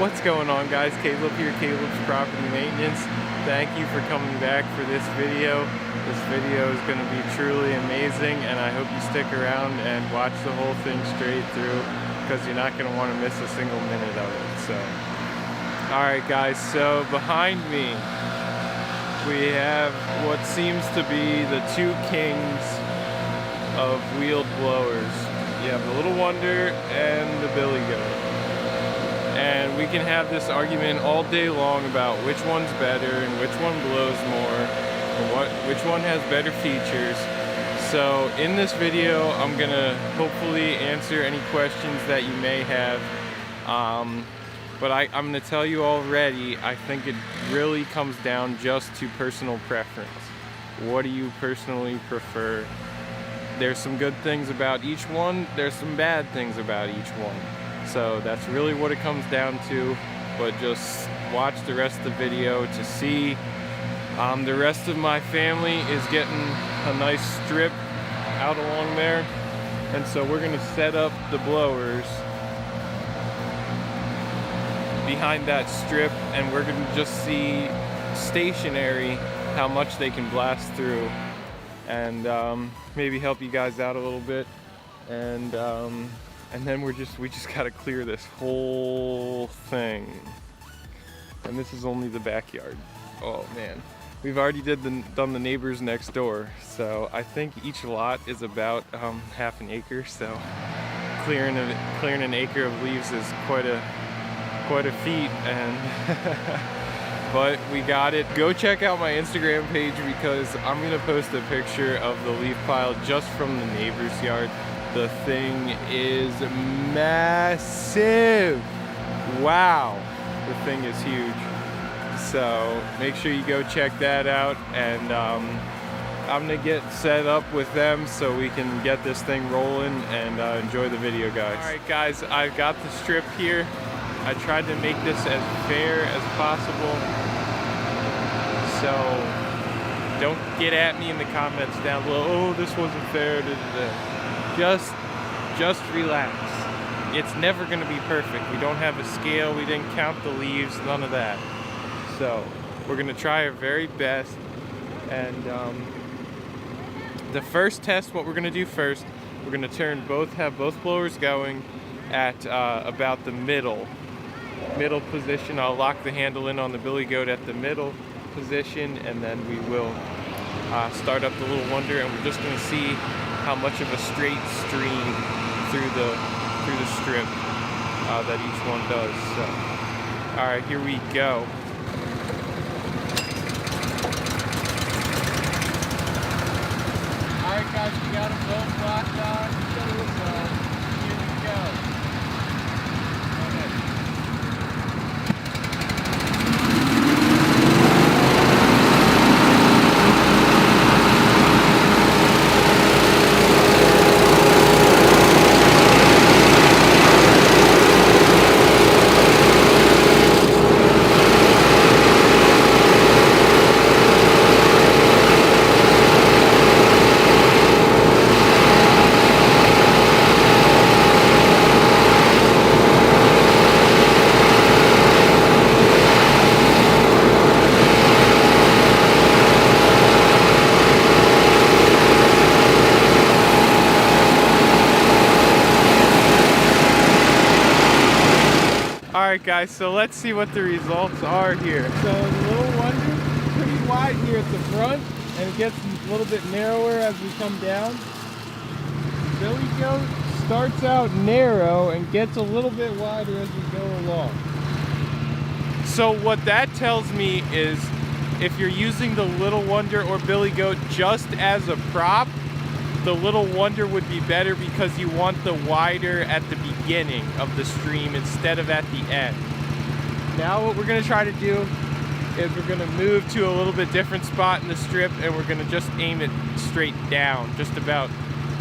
What's going on, guys? Caleb here, Caleb's Property Maintenance. Thank you for coming back for this video. This video is going to be truly amazing, and I hope you stick around and watch the whole thing straight through, because you're not going to want to miss a single minute of it. So, alright guys, so behind me we have what seems to be the two kings of wheeled blowers. You have the Little Wonder and the Billy Goat. And we can have this argument all day long about which one's better and which one blows more and which one has better features. So in this video, I'm gonna hopefully answer any questions that you may have. But I'm gonna tell you already, I think it really comes down just to personal preference. What do you personally prefer? There's some good things about each one, there's some bad things about each one. So that's really what it comes down to, but just watch the rest of the video to see. The rest of my family is getting a nice strip out along there, and so we're gonna set up the blowers behind that strip, and we're gonna just see stationary how much they can blast through, and maybe help you guys out a little bit, and then we just gotta clear this whole thing. And this is only the backyard. Oh man, we've already done the neighbors next door, so I think each lot is about half an acre. So clearing an acre of leaves is quite a feat, and but we got it. Go check out my Instagram page, because I'm gonna post a picture of the leaf pile just from the neighbor's yard. The thing is massive. Wow, the thing is huge. So make sure you go check that out, and I'm gonna get set up with them so we can get this thing rolling, and enjoy the video, guys. Alright guys, I've got the strip here. I tried to make this as fair as possible, so don't get at me in the comments down below, oh this wasn't fair, Just relax. It's never going to be perfect. We don't have a scale, we didn't count the leaves, none of that. So we're going to try our very best, and the first test, what we're going to do first, we're going to have both blowers going at about the middle position. I'll lock the handle in on the Billy Goat at the middle position, and then we will start up the Little Wonder, and we're just going to see how much of a straight stream through the strip that each one does. So, all right, here we go. All right, guys, we got them both locked on. So here we go. Alright guys, so let's see what the results are here. So the Little Wonder is pretty wide here at the front, and it gets a little bit narrower as we come down. Billy Goat starts out narrow and gets a little bit wider as we go along. So what that tells me is, if you're using the Little Wonder or Billy Goat just as a prop, the Little Wonder would be better, because you want the wider at the beginning of the stream instead of at the end. Now what we're going to try to do is we're going to move to a little bit different spot in the strip, and we're going to just aim it straight down, just about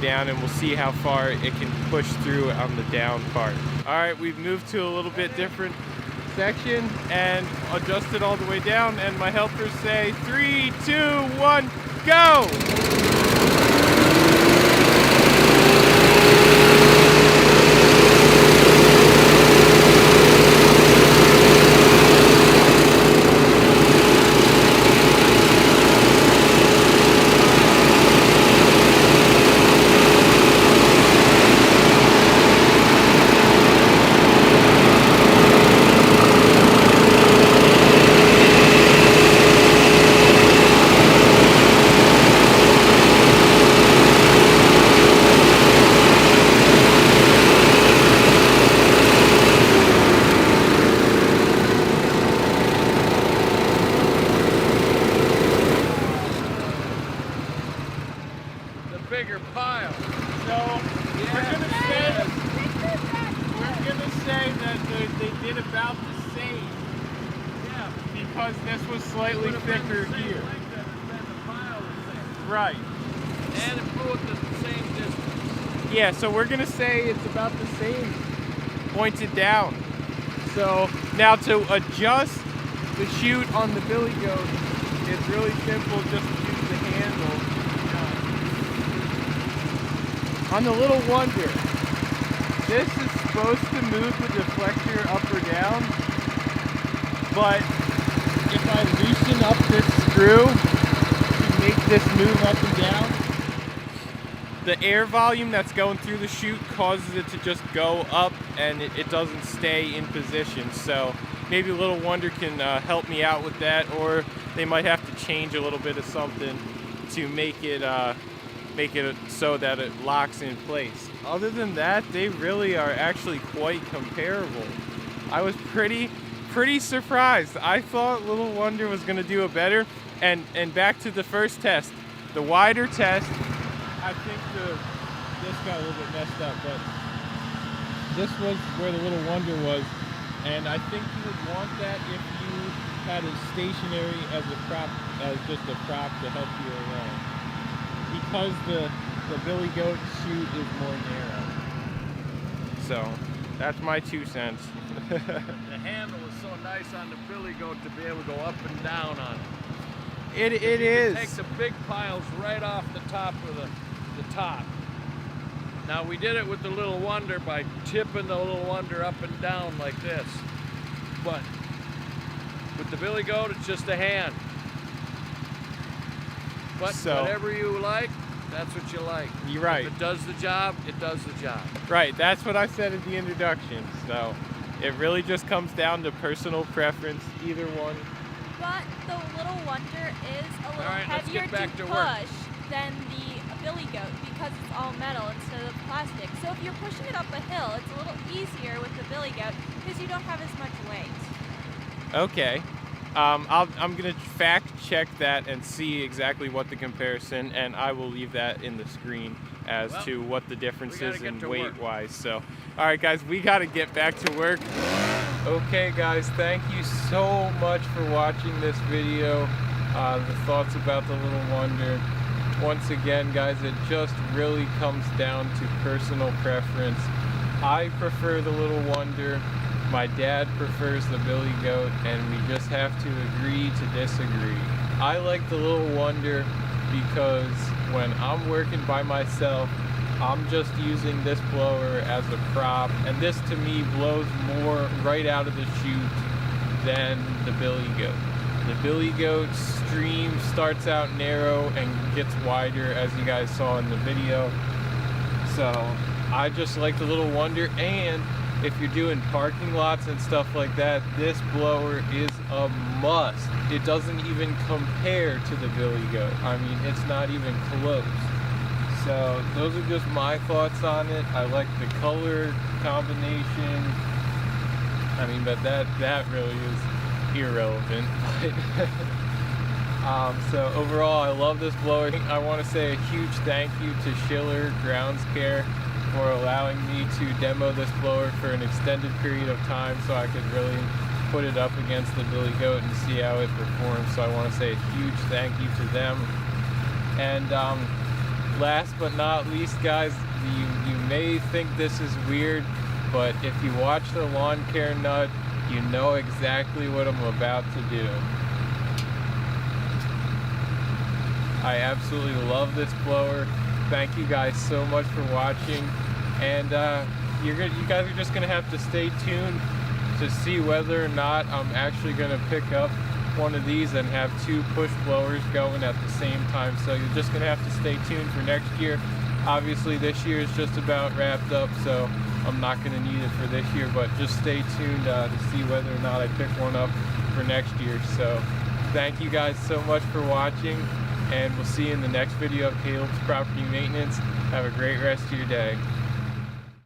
down, and we'll see how far it can push through on the down part. Alright, we've moved to a little bit different section and adjusted all the way down, and my helpers say 3, 2, 1, go! bigger pile. So we're gonna say that they did about the same. Yeah. Because this was slightly thicker here. Right. And it blew at the same distance. Yeah, so we're gonna say it's about the same, pointed down. So now to adjust the chute on the billy goat, it's really simple. Just use the handle. On the Little Wonder, this is supposed to move the deflector up or down, but if I loosen up this screw to make this move up and down, the air volume that's going through the chute causes it to just go up and it doesn't stay in position. So maybe Little Wonder can help me out with that, or they might have to change a little bit of something to make it so that it locks in place. Other than that, they really are actually quite comparable. I was pretty surprised. I thought Little Wonder was going to do it better. And back to the first test, the wider test, I think this got a little bit messed up, but this was where the Little Wonder was, and I think you would want that if you had it stationary as just a prop to help you along, because the billy goat chute is more narrow. So that's my 2 cents. The handle is so nice on the billy goat to be able to go up and down on it. It is. Take the big piles right off the top of the top. Now we did it with the Little Wonder by tipping the Little Wonder up and down like this. But with the billy goat, it's just a hand. But so, whatever you like, that's what you like. You're right. If it does the job, it does the job. Right, that's what I said at the introduction. So it really just comes down to personal preference, either one. But the Little Wonder is a little heavier to push than the billy goat because it's all metal instead of plastic. So if you're pushing it up a hill, it's a little easier with the billy goat because you don't have as much weight. Okay. I'm gonna fact check that and see exactly what the comparison, and I will leave that in the screen as to what the difference is in weight-wise. So, all right, guys, we gotta get back to work. Okay, guys, thank you so much for watching this video. The thoughts about the Little Wonder. Once again, guys, it just really comes down to personal preference. I prefer the Little Wonder. My dad prefers the billy goat, and we just have to agree to disagree. I like the Little Wonder because when I'm working by myself, I'm just using this blower as a prop, and this to me blows more right out of the chute than the billy goat. The billy goat stream starts out narrow and gets wider, as you guys saw in the video. So I just like the Little Wonder, and if you're doing parking lots and stuff like that, this blower is a must. It doesn't even compare to the billy goat. I mean, it's not even close. So those are just my thoughts on it. I like the color combination. I mean, but that really is irrelevant. So overall, I love this blower. I want to say a huge thank you to Schiller Grounds Care for allowing me to demo this blower for an extended period of time so I could really put it up against the billy goat and see how it performs. So I want to say a huge thank you to them. And last but not least, guys, you may think this is weird, but if you watch the lawn care nut, you know exactly what I'm about to do. I absolutely love this blower. Thank you guys so much for watching, and you guys are just gonna have to stay tuned to see whether or not I'm actually gonna pick up one of these and have 2 push blowers going at the same time. So you're just gonna have to stay tuned for next year. Obviously this year is just about wrapped up, so I'm not gonna need it for this year, but just stay tuned to see whether or not I pick one up for next year. So thank you guys so much for watching, and we'll see you in the next video of Caleb's Property Maintenance. Have a great rest of your day.